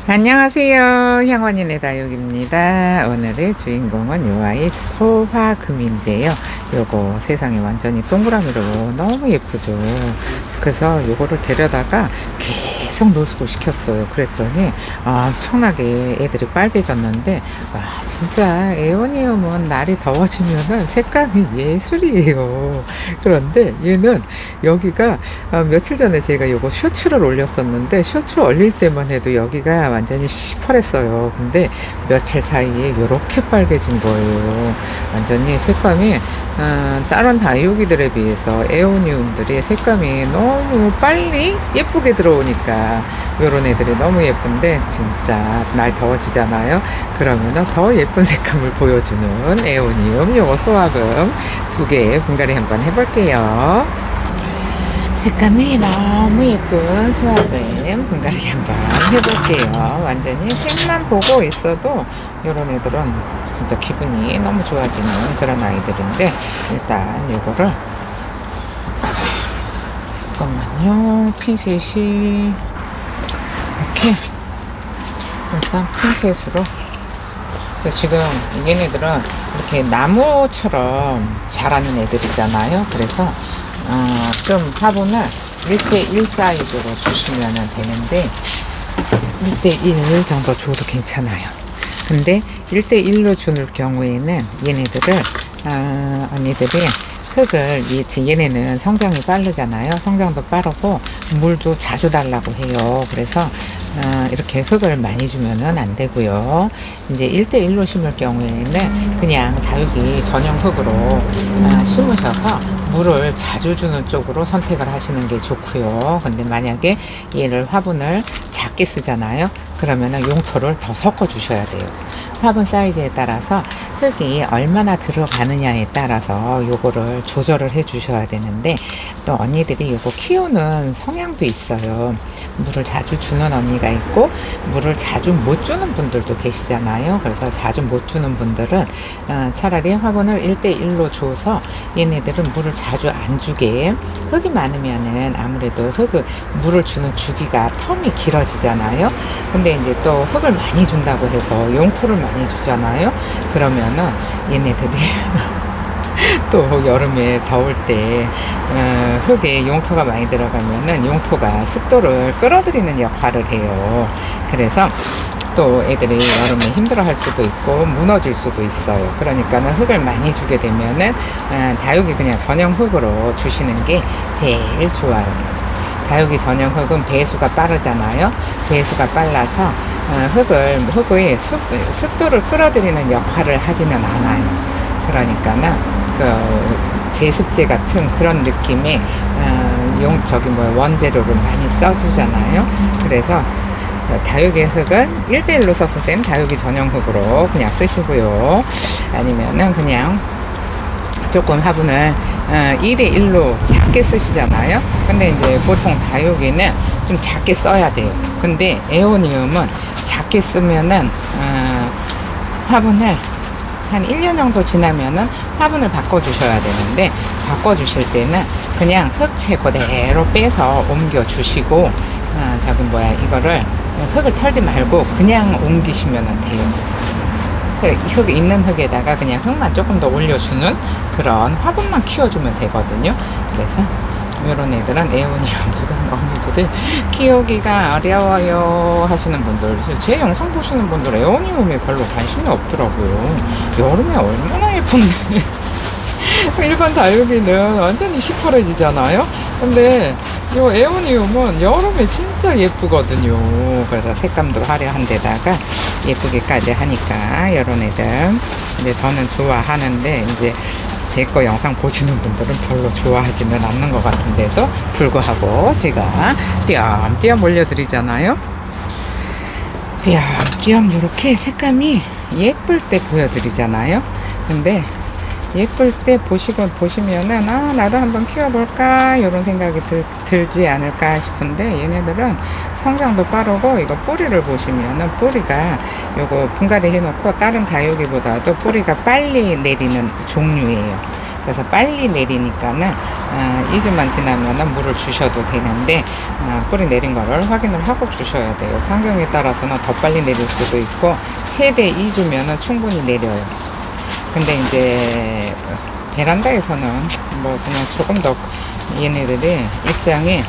안녕하세요. 향원인의 다육입니다. 오늘의 주인공은 요 아이 소화금인데요. 요거 세상에 완전히 동그라미로 너무 예쁘죠. 그래서 요거를 데려다가 계속 노숙을 시켰어요. 그랬더니 엄청나게 애들이 빨개졌는데, 와 진짜 에오니움은 날이 더워지면은 색감이 예술이에요. 그런데 얘는 여기가 며칠 전에 제가 요거 셔츠를 올렸었는데, 셔츠 올릴 때만 해도 여기가 완전히 시퍼랬어요. 근데 며칠 사이에 이렇게 빨개진 거예요. 완전히 색감이 다른 다육이들에 비해서 에오니움들이 색감이 너무 빨리 예쁘게 들어오니까 요런 애들이 너무 예쁜데, 진짜 날 더워지잖아요. 그러면은 더 예쁜 색감을 보여주는 에오니움 요거 소화금 두 개 분갈이 한번 해볼게요. 색감이 너무 예쁜 소화금 분갈이 한번 해볼게요. 완전히 색만 보고 있어도 이런 애들은 진짜 기분이 너무 좋아지는 그런 아이들인데, 일단 이거를 잠깐만요. 핀셋이 이렇게 일단 핀셋으로, 지금 얘네들은 이렇게 나무처럼 자라는 애들이잖아요. 그래서 좀 화분을 1대1 사이즈로 주시면 되는데, 1대1 정도 줘도 괜찮아요. 근데 1대1로 주는 경우에는 얘네들을 언니들이 흙을, 얘네는 성장이 빠르잖아요. 성장도 빠르고 물도 자주 달라고 해요. 그래서 이렇게 흙을 많이 주면은 안 되고요. 이제 1대1로 심을 경우에는 그냥 다육이 전용 흙으로 심으셔서 물을 자주 주는 쪽으로 선택을 하시는 게 좋고요. 근데 만약에 얘를 화분을 작게 쓰잖아요. 그러면은 용토를 더 섞어 주셔야 돼요. 화분 사이즈에 따라서 흙이 얼마나 들어가느냐에 따라서 요거를 조절을 해 주셔야 되는데, 또 언니들이 요거 키우는 성향도 있어요. 물을 자주 주는 언니가 있고 물을 자주 못 주는 분들도 계시잖아요. 그래서 자주 못 주는 분들은 차라리 화분을 1대1로 줘서 얘네들은 물을 자주 안 주게, 흙이 많으면은 아무래도 물을 주는 주기가 텀이 길어지잖아요. 근데 이제 또 흙을 많이 준다고 해서 용토를 많이 주잖아요. 그러면은 얘네들이 또 여름에 더울 때 흙에 용토가 많이 들어가면은 용토가 습도를 끌어들이는 역할을 해요. 그래서 또 애들이 여름에 힘들어할 수도 있고 무너질 수도 있어요. 그러니까는 흙을 많이 주게 되면은 다육이 그냥 전용 흙으로 주시는 게 제일 좋아요. 다육이 전용 흙은 배수가 빠르잖아요. 배수가 빨라서 흙의 습도를 끌어들이는 역할을 하지는 않아요. 그러니까는 제습제 같은 그런 느낌의 원재료를 많이 써두잖아요. 그래서 다육이 흙을 1대1로 썼을 때는 다육이 전용 흙으로 그냥 쓰시고요. 아니면은 그냥 조금 화분을 2대1로 작게 쓰시잖아요. 근데 이제 보통 다육이는 좀 작게 써야 돼요. 근데 에오니움은 작게 쓰면은 화분을 한 1년 정도 지나면은 화분을 바꿔주셔야 되는데, 바꿔주실 때는 그냥 흙채 그대로 빼서 옮겨주시고, 이거를 흙을 털지 말고 그냥 옮기시면 돼요. 흙 있는 흙에다가 그냥 흙만 조금 더 올려주는 그런 화분만 키워주면 되거든요. 그래서 이런 애들은 에오니움들은 언니들이 키우기가 어려워요 하시는 분들, 제 영상 보시는 분들 에오니움에 별로 관심이 없더라고요. 여름에 얼마나 예쁜데 일반 다육이는 완전히 시퍼레지잖아요. 근데 요 에오니움은 여름에 진짜 예쁘거든요. 그래서 색감도 화려한 데다가 예쁘게까지 하니까 이런 애들 이제 저는 좋아하는데, 이제 제 거 영상 보시는 분들은 별로 좋아하지는 않는 것 같은데도 불구하고 제가 띄엄띄엄 올려드리잖아요. 띄엄띄엄 이렇게 색감이 예쁠 때 보여드리잖아요. 근데 예쁠 때 보시면은 나도 한번 키워볼까 이런 생각이 들지 않을까 싶은데, 얘네들은 성장도 빠르고, 이거 뿌리를 보시면은 뿌리가 요거 분갈이 해놓고 다른 다육이보다도 뿌리가 빨리 내리는 종류예요. 그래서 빨리 내리니까는 2주만 지나면 물을 주셔도 되는데 뿌리 내린 거를 확인을 하고 주셔야 돼요. 환경에 따라서는 더 빨리 내릴 수도 있고 최대 2주면 충분히 내려요. 근데 이제 베란다에서는 뭐 그냥 조금 더 얘네들이 입장이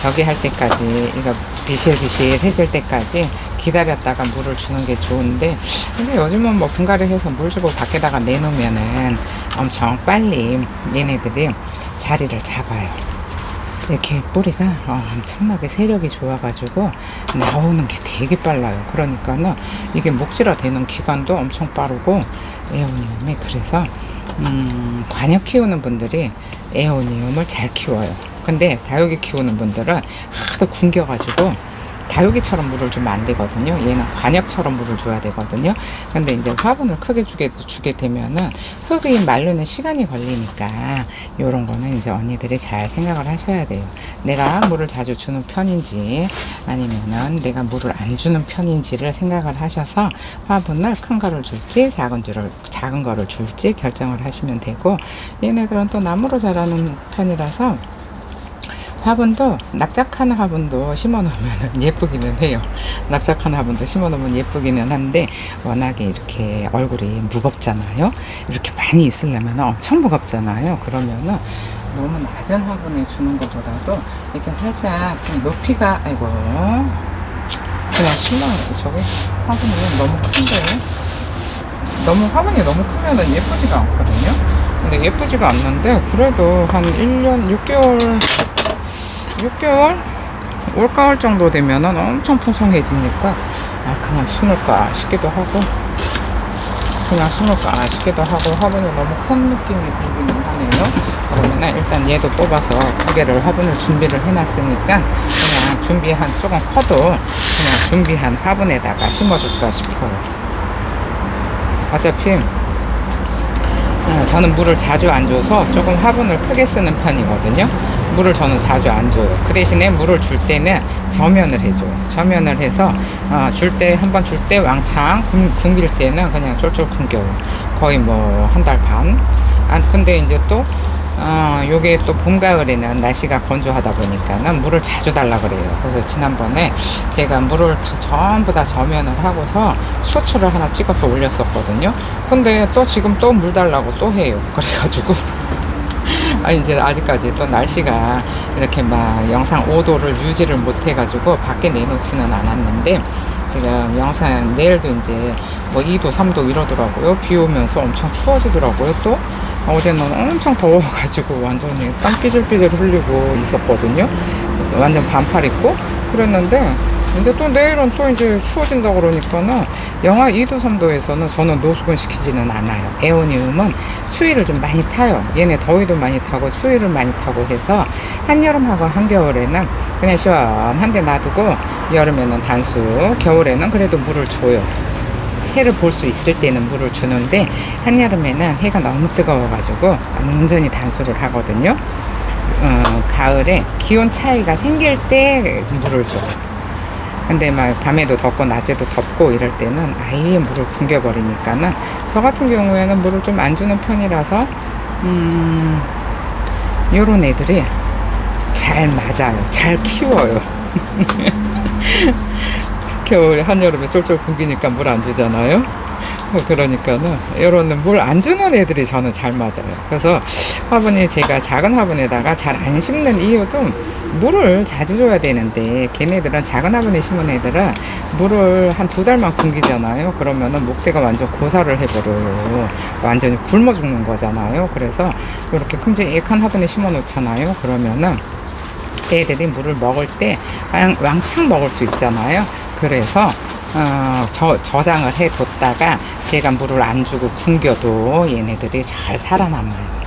저기 할 때까지 이거 비실비실해질 때까지 기다렸다가 물을 주는 게 좋은데, 근데 요즘은 뭐 분갈이 해서 물 주고 밖에다가 내놓으면은 엄청 빨리 얘네들이 자리를 잡아요. 이렇게 뿌리가 엄청나게 세력이 좋아가지고 나오는 게 되게 빨라요. 그러니까는 이게 목질화 되는 기간도 엄청 빠르고 에오니움이, 그래서 관엽 키우는 분들이 에오니움을 잘 키워요. 근데 다육이 키우는 분들은 하도 굶겨가지고 다육이처럼 물을 주면 안 되거든요. 얘는 관엽처럼 물을 줘야 되거든요. 근데 이제 화분을 크게 주게 되면은 흙이 마르는 시간이 걸리니까 요런 거는 이제 언니들이 잘 생각을 하셔야 돼요. 내가 물을 자주 주는 편인지 아니면은 내가 물을 안 주는 편인지를 생각을 하셔서 화분을 큰 거를 줄지 작은 거를 줄지 결정을 하시면 되고, 얘네들은 또 나무로 자라는 편이라서 화분도 납작한 화분도 심어놓으면 예쁘기는 해요. 납작한 화분도 심어놓으면 예쁘기는 한데 워낙에 이렇게 얼굴이 무겁잖아요. 이렇게 많이 있으려면 엄청 무겁잖아요. 그러면은 너무 낮은 화분에 주는 것보다도 이렇게 살짝 좀 높이가, 아이고 그냥 실망했어. 저기 화분이 너무 큰데, 화분이 너무 크면은 예쁘지가 않거든요. 근데 예쁘지가 않는데 그래도 한 1년 6개월? 올가을 정도 되면은 엄청 풍성해지니까 그냥 심을까 싶기도 하고, 화분이 너무 큰 느낌이 들기는 하네요. 그러면은 일단 얘도 뽑아서 2개를 화분을 준비를 해놨으니까 그냥 준비한, 조금 커도 그냥 준비한 화분에다가 심어줄까 싶어요. 어차피 저는 물을 자주 안 줘서 조금 화분을 크게 쓰는 편이거든요. 물을 저는 자주 안 줘요. 그 대신에 물을 줄 때는 저면을 해줘요. 저면을 해서 한번 줄 때 왕창 굶길 때는 그냥 쫄쫄 굶겨요. 거의 뭐 1달 반. 근데 이제 또 요게 또 봄, 가을에는 날씨가 건조하다 보니까는 물을 자주 달라 그래요. 그래서 지난번에 제가 물을 전부 다 저면을 하고서 쇼츠를 하나 찍어서 올렸었거든요. 근데 또 지금 또 물 달라고 또 해요. 그래가지고 이제 아직까지 또 날씨가 이렇게 막 영상 5도를 유지를 못 해가지고 밖에 내놓지는 않았는데, 지금 영상 내일도 이제 뭐 2도 3도 이러더라고요. 비 오면서 엄청 추워지더라고요. 또 어제는 엄청 더워가지고 완전히 땀 삐질삐질 흘리고 있었거든요. 완전 반팔 입고 그랬는데, 이제 또 내일은 또 이제 추워진다 그러니까는 영하 2도 3도에서는 저는 노숙은 시키지는 않아요. 에오니움은 추위를 좀 많이 타요. 얘네 더위도 많이 타고 추위를 많이 타고 해서 한여름하고 한겨울에는 그냥 시원한데 놔두고, 여름에는 단수, 겨울에는 그래도 물을 줘요. 해를 볼 수 있을 때는 물을 주는데 한여름에는 해가 너무 뜨거워가지고 완전히 단수를 하거든요. 가을에 기온 차이가 생길 때 물을 줘. 근데 막 밤에도 덥고 낮에도 덥고 이럴 때는 아예 물을 굶겨버리니까는, 저 같은 경우에는 물을 좀 안 주는 편이라서 요런 애들이 잘 맞아요. 잘 키워요. 겨울에 한여름에 쫄쫄 굶기니까 물 안 주잖아요. 그러니까는 요런 물 안 주는 애들이 저는 잘 맞아요. 그래서 화분이, 제가 작은 화분에다가 잘 안 심는 이유도 물을 자주 줘야 되는데, 걔네들은 작은 화분에 심은 애들은 물을 한 2달만 굶기잖아요. 그러면은 목대가 완전 고사를 해버려요. 완전히 굶어 죽는 거잖아요. 그래서 이렇게 큼직한 화분에 심어 놓잖아요. 그러면은 애들이 물을 먹을 때 왕창 먹을 수 있잖아요. 그래서 저장을 해 뒀다가 제가 물을 안 주고 굶겨도 얘네들이 잘 살아남아요.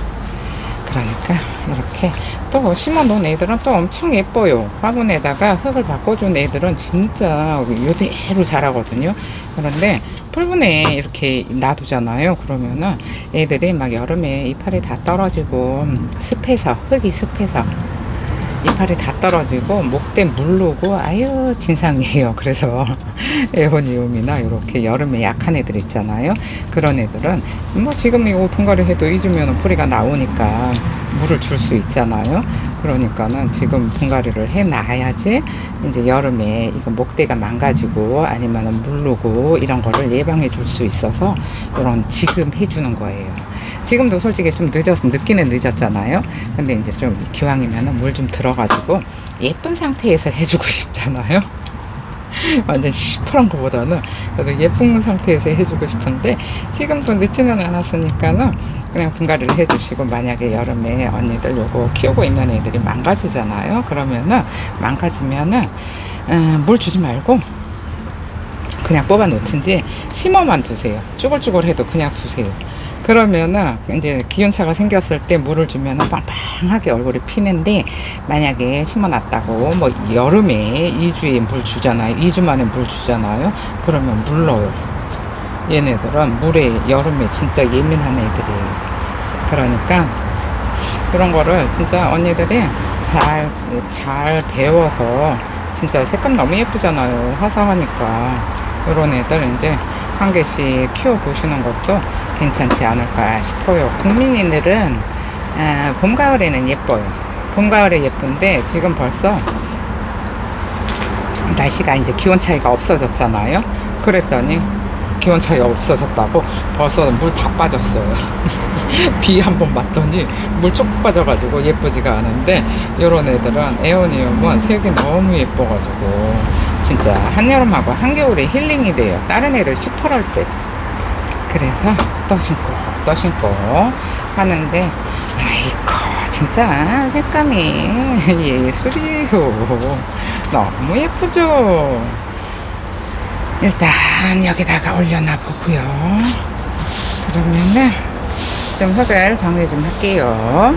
그러니까 이렇게 또 심어 놓은 애들은 또 엄청 예뻐요. 화분에다가 흙을 바꿔준 애들은 진짜 요대로 자라거든요. 그런데 풀분에 이렇게 놔두잖아요. 그러면은 애들이 막 여름에 이파리 다 떨어지고 습해서, 흙이 습해서 이파리 다 떨어지고 목대 물르고 아유 진상이에요. 그래서 에오니움이나 이렇게 여름에 약한 애들 있잖아요. 그런 애들은 뭐 지금 이거 분갈이 해도 잊으면 뿌리가 나오니까 물을 줄 수 있잖아요. 그러니까는 지금 분갈이를 해 놔야지 이제 여름에 이거 목대가 망가지고 아니면 물르고 이런 거를 예방해 줄 수 있어서 이런 지금 해주는 거예요. 지금도 솔직히 좀 늦기는 늦었잖아요. 근데 이제 좀 기왕이면은 물 좀 들어가지고 예쁜 상태에서 해주고 싶잖아요. 완전 시퍼런 거보다는 그래도 예쁜 상태에서 해주고 싶은데 지금도 늦지는 않았으니까는 그냥 분갈이를 해주시고, 만약에 여름에 언니들 요거 키우고 있는 애들이 망가지잖아요. 그러면은 망가지면은 물 주지 말고 그냥 뽑아 놓든지 심어만 두세요. 쭈글쭈글 해도 그냥 두세요. 그러면은 이제 기온차가 생겼을 때 물을 주면은 빵빵하게 얼굴이 피는데, 만약에 심어놨다고 뭐 여름에 2주에 물 주잖아요. 2주 만에 물 주잖아요. 그러면 물러요. 얘네들은 물에 여름에 진짜 예민한 애들이에요. 그러니까 그런 거를 진짜 언니들이 잘 배워서, 진짜 색감 너무 예쁘잖아요. 화사하니까. 이런 애들 이제 한 개씩 키워보시는 것도 괜찮지 않을까 싶어요. 국민이들은 봄, 가을에는 예뻐요. 봄, 가을에 예쁜데 지금 벌써 날씨가 이제 기온 차이가 없어졌잖아요. 그랬더니 기온 차이가 없어졌다고 벌써 물 다 빠졌어요. 비 한 번 맞더니 물 쭉 빠져가지고 예쁘지가 않은데, 요런 애들은 에오니움은 색이 너무 예뻐가지고 진짜 한여름하고 한겨울에 힐링이 돼요. 다른 애들 시퍼럴 때. 그래서 또 신고 하는데, 아이고 진짜 색감이 예술이에요. 너무 예쁘죠. 일단 여기다가 올려놔 보고요. 그러면은 좀 흙을 정리 좀 할게요.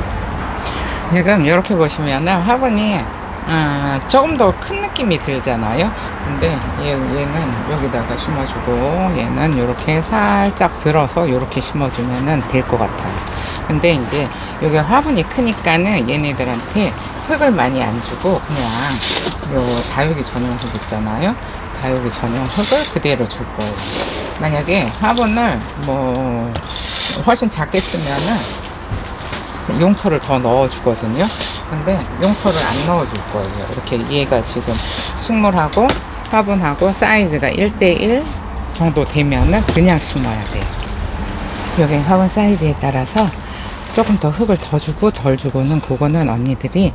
지금 이렇게 보시면은 화분이 조금 더 큰 느낌이 들잖아요. 근데 얘는 여기다가 심어주고, 얘는 이렇게 살짝 들어서 이렇게 심어주면은 될 것 같아요. 근데 이제 여기 화분이 크니까는 얘네들한테 흙을 많이 안 주고 그냥 요 다육이 전용 흙 있잖아요. 다육이 전용 흙을 그대로 줄 거예요. 만약에 화분을 뭐 훨씬 작게 쓰면은 용토를 더 넣어 주거든요. 근데 용토를 안 넣어 줄 거예요. 이렇게 얘가 지금 식물하고 화분하고 사이즈가 1대1 정도 되면은 그냥 심어야 돼요. 여기 화분 사이즈에 따라서 조금 더 흙을 더 주고 덜 주고는, 그거는 언니들이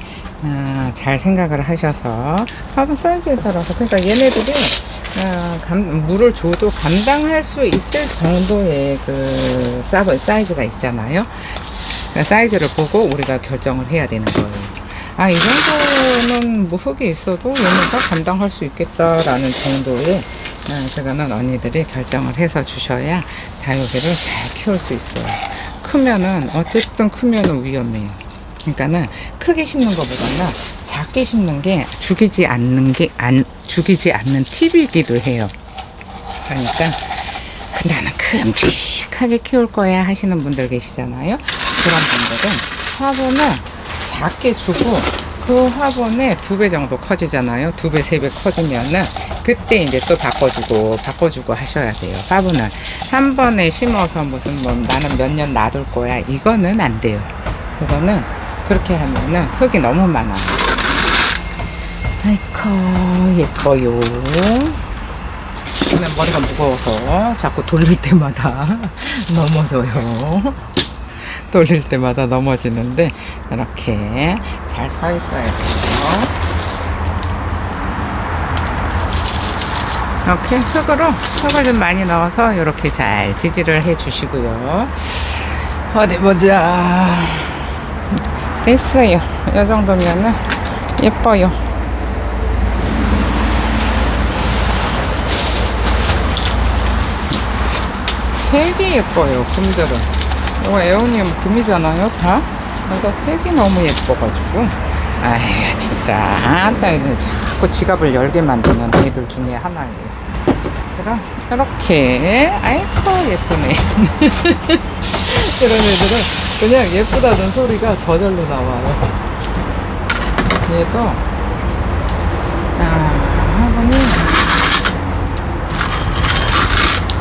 잘 생각을 하셔서 화분 사이즈에 따라서, 그러니까 얘네들이 물을 줘도 감당할 수 있을 정도의 그 사이즈가 있잖아요. 사이즈를 보고 우리가 결정을 해야 되는 거예요. 이 정도는 뭐 흙이 있어도 얘네가 감당할 수 있겠다라는 정도의 그거는 언니들이 결정을 해서 주셔야 다육이를 잘 키울 수 있어요. 크면은 어쨌든 크면은 위험해요. 그러니까는 크게 심는 것보다는 작게 심는 게 죽이지 않는 팁이기도 해요. 그러니까 나는 큼직하게 키울 거야 하시는 분들 계시잖아요. 그런 분들은 화분을 작게 주고, 그 화분에 2배 정도 커지잖아요. 2배, 3배 커지면은 그때 이제 또 바꿔주고 하셔야 돼요. 화분을 한 번에 심어서 무슨 뭐 나는 몇 년 놔둘 거야, 이거는 안 돼요. 그거는 그렇게 하면은 흙이 너무 많아요. 아이고 예뻐요. 그냥 머리가 무거워서 자꾸 돌릴 때마다 넘어져요. 돌릴 때마다 넘어지는데 이렇게 잘 서 있어야 돼요. 이렇게 흙을 좀 많이 넣어서 이렇게 잘 지지를 해 주시고요. 어디 보자. 됐어요. 이 정도면은 예뻐요. 색이 예뻐요. 금들은 이거 에오니움 금이잖아요, 다. 그래서 색이 너무 예뻐가지고, 아이 진짜 자꾸 지갑을 열게 만드는 애들 중에 하나예요. 그럼 이렇게 아이고 예쁘네. 이런 애들은 그냥 예쁘다는 소리가 저절로 나와요. 얘도 화분이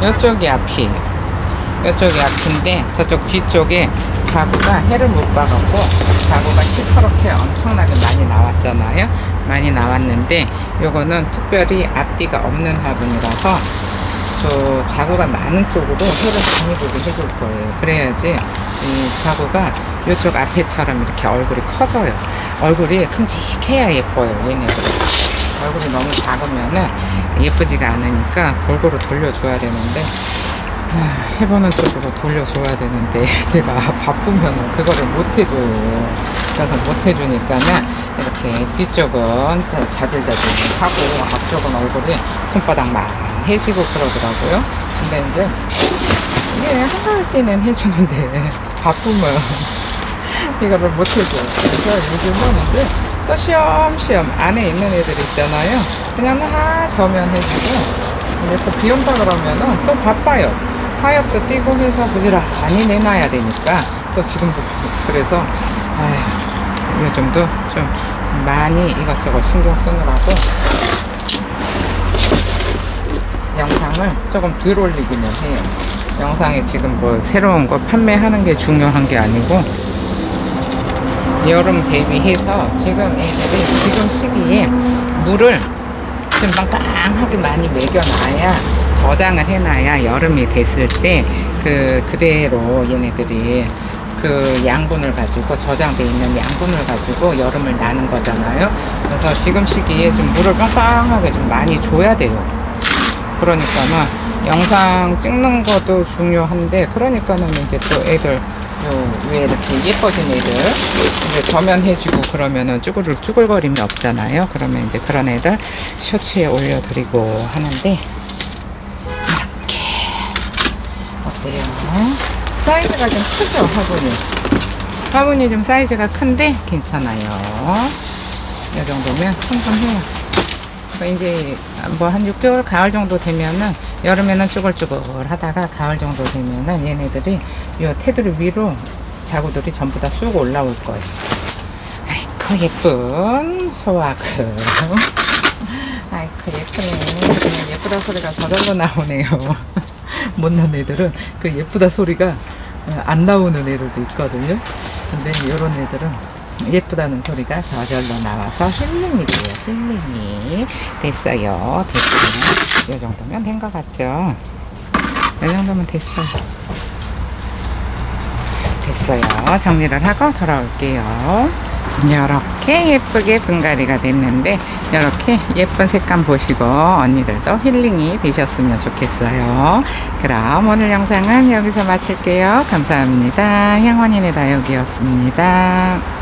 이쪽이 앞이에요. 이쪽이 앞인데 저쪽 뒤쪽에 자구가 해를 못 봐갖고 자구가 시퍼렇게 엄청나게 많이 나왔잖아요. 많이 나왔는데 요거는 특별히 앞뒤가 없는 화분이라서 저 자구가 많은 쪽으로 해를 많이 보게 해줄 거예요. 그래야지 이 자구가 이쪽 앞에처럼 이렇게 얼굴이 커져요. 얼굴이 큼직해야 예뻐요. 얘네들은 얼굴이 너무 작으면은 예쁘지가 않으니까 골고루 돌려줘야 되는데 해보는 쪽으로 돌려줘야 되는데 제가 바쁘면 그거를 못 해줘요. 그래서 못 해주니까는 이렇게 뒤쪽은 자질자질 하고 앞쪽은 얼굴이 손바닥만 해지고 그러더라고요. 근데 이제 이게 한가할 때는 해주는데 바쁘면 이거를 못 해줘요. 그래서 요즘은 이제 또 쉬엄쉬엄 안에 있는 애들 있잖아요. 그냥 저면 해주고 이제 또 비 온다 그러면은 또 바빠요. 타협도 뛰고 해서 부지런히 내놔야 되니까 또 지금도 그래서 요즘도 좀 많이 이것저것 신경 쓰느라고 영상을 조금 덜 올리기는 해요. 영상에 지금 뭐 새로운 거 판매하는 게 중요한 게 아니고 여름 대비해서 지금 애들이 지금 시기에 물을 좀 빵빵하게 많이 먹여놔야 저장을 해놔야 여름이 됐을 때 그대로 얘네들이 그 양분을 가지고 저장돼 있는 양분을 가지고 여름을 나는 거잖아요. 그래서 지금 시기에 좀 물을 빵빵하게 좀 많이 줘야 돼요. 그러니까는 영상 찍는 것도 중요한데 그러니까는 이제 또 애들 왜 이렇게 예뻐진 애들 이제 저면해주고 그러면은 쭈글쭈글거림이 없잖아요. 그러면 이제 그런 애들 셔츠에 올려드리고 하는데 이렇게 어때요? 사이즈가 좀 크죠? 화분이 좀 사이즈가 큰데 괜찮아요. 이 정도면 충분해요. 이제 뭐 한 6개월 가을 정도 되면은 여름에는 쭈글쭈글 하다가 가을 정도 되면은 얘네들이 요 테두리 위로 자구들이 전부 다 쑥 올라올 거예요. 아이고 예쁜 소화금. 아이고 예쁘네. 그냥 예쁘다 소리가 저절로 나오네요. 못난 애들은 그 예쁘다 소리가 안 나오는 애들도 있거든요. 근데 이런 애들은 예쁘다는 소리가 저절로 나와서 힐링이 돼요. 힐링이 됐어요. 이 정도면 된 것 같죠? 이 정도면 됐어요. 정리를 하고 돌아올게요. 이렇게 예쁘게 분갈이가 됐는데 이렇게 예쁜 색감 보시고 언니들도 힐링이 되셨으면 좋겠어요. 그럼 오늘 영상은 여기서 마칠게요. 감사합니다. 향원이네 다육이었습니다.